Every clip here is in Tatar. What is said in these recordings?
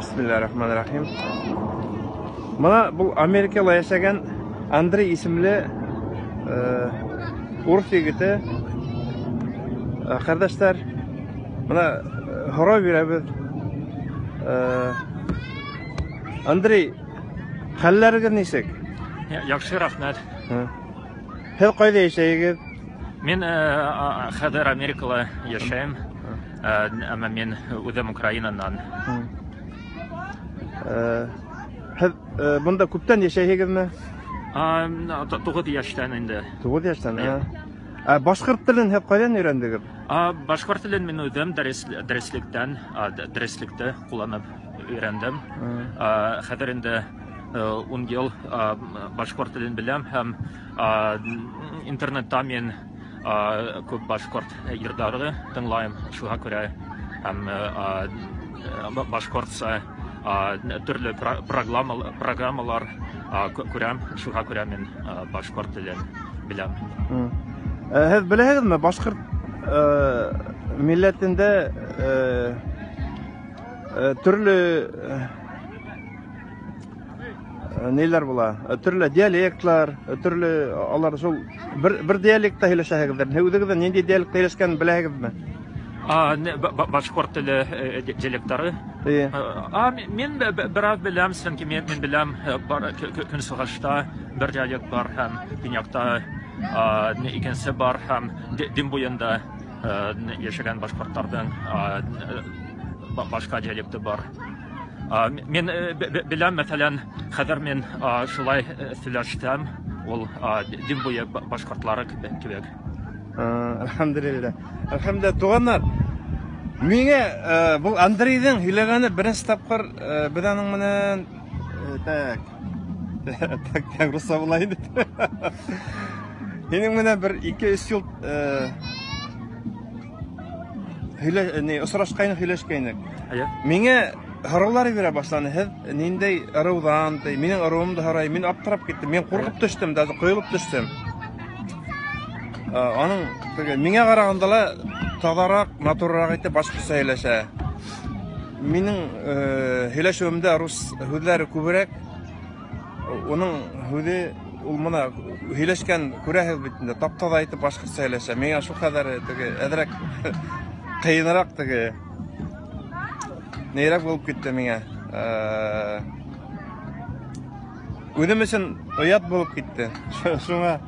Bismillahirrahmanirrahim. Mana bu Amerika'da yaşayan Andrei isimli Urf yigiti. Kardeşler, mana horoy beramiz. Andrei, qallarga nechek? Yaxshi, rahmat. Hech qayda yashaysiz? Men hozir Amerikada yashayman. Ama men o'zim Ukrainadan. Bunda ko'pdan yashaysizmi? 9 yoshdan endi. 9 yoshdan. Boshqirt tilini hech qaydan o'randingiz? Boshqirt tilini men o'zim darslikda qo'llanib o'rgandim. Hozir endi 10 yil boshqirt tilini bilaman ham internetda men ko'p boshqirt yerdari tinglayman. Shunga ko'ra ham boshqirtsa turli programmalar ko'ram. Shunga ko'ra men boshqirt tilini bilaman. Siz bilasizmi, boshqirt millatida turli neler bular? Turli dialektlar, turli alар şol bir dialektda söylәшәсезler. O'zingizda нендей диалектта сөйләшкәнен bilasizmi? Boshqirt tili dialektlari. Men biraz bilaman, chunki men bilaman Kuniso'g'ashda bir dialekt bor ham, Bunyaqda ikkinchisi bor ham, Dim bo'yinda yashagan boshqirtlardan boshqa dialekti bor. Men bilaman, masalan, hozir men shulay сөйләштем, ул Dim bo'yi boshqirtlari kebek. Alhamdulillah. Alhamdulillah, туганнар. Менә бу Андрейдин сөйләгәне беренче тапкыр безнең менән так русса булай инде. Синең менән бер 2-3 ел сөйләшкәйнек. Миңа Харалар бирә башланы. Һез ниндәй арыудан, минең арыуымды харай, мин аптырап киттем. Мин куркып төштем, даже коелып төштем. Аның миңа караганда тазарак, натуррак итеп башкача сөйләшә. Минең сөйләшүемдә рус сүзләре күбрәк. Уның сүзе ул моны сөйләшкән күрәһез бит инде, таптада итеп башкача сөйләшә. Миңа шу кадәр әдрәк кыйнарак нейрак булып китте миңа. Үзем өчен оят булып китте. Шуңа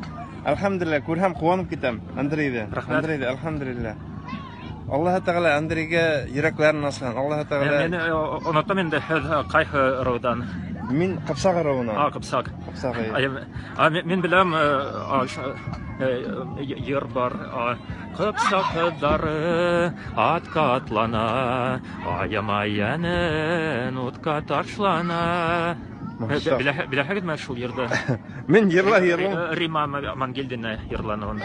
Alhamdulillah, күрһәм куанып китәм Андрейда. Андрейда, alhamdulillah. Аллаһ Тәгалә Андрейга йөрәкләрен ачкан. Аллаһ Тәгалә. Мен онытам инде кайһы раудан. Мин Капсак рауынан. Капсак. Капсак. Мен беләм йыр бар. Капсаклары атка атлана, аямаянын утка ташлана. Беләһегезме шул йырды? Мен йырлар. Рима Мангелдина йырлануын.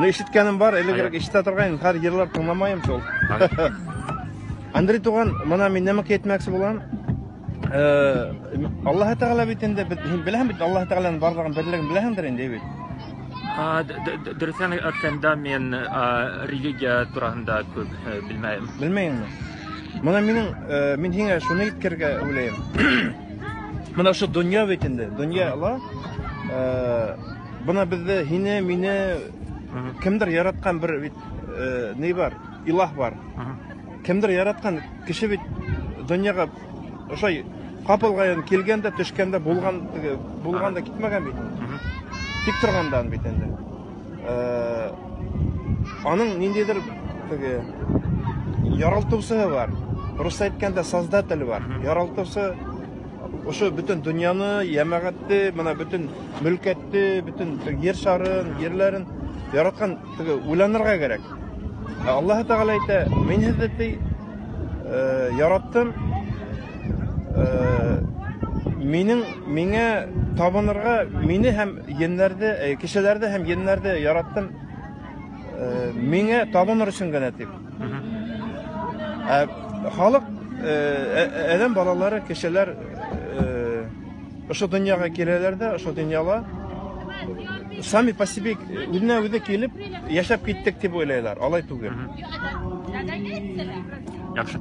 Ишеткәнем бар, элегрәк ишетә торган, һәр йырлар тыңламаем шул. Андрей туган, мына мин нәмә әйтмәкче булам. Аллаһ Тәгалә бит инде беләм бит, Аллаһ Тәгаләнең барлыгын бирлеген беләһеңдер инде бит. Дөресен әйткәндә мен религия турында күп белмәйм. Белмәймме? Мына мин һиңа шуны әйткергә уйлыйм. Мына шу дөнья бит инде, дөнья Алла. Бuna bizde hine mine kimdir yaratkan bir ne var? İlah var. Kimdir yaratkan kişi bit dünyaga şey kapılgayan kelgende düşkende bulganda gitmegen bit. Tik turgandan bit endi. Anın nindeydir yaraltuvысы var. Rusça aytkanda создатель var. Yaraltuvысы Oşu bütün dünyanı, yemeketти, mana bütün mülketти, bütün yer şarın, yerlerin yaratkan ulanırga gerek. Allah Teala ayta, men hizmeti yarattım. Mine tabanırga, meni hem yenlerde, kişilerde hem yenlerde yarattım. Mine tabanır için gönetip. Halk, adam balaları, kişiler Şu dünyaya gelirler şu dünyala sami по себе özüne kelip yaşap gittik deb o'ylaylar. Alay tugul. Yaxshi.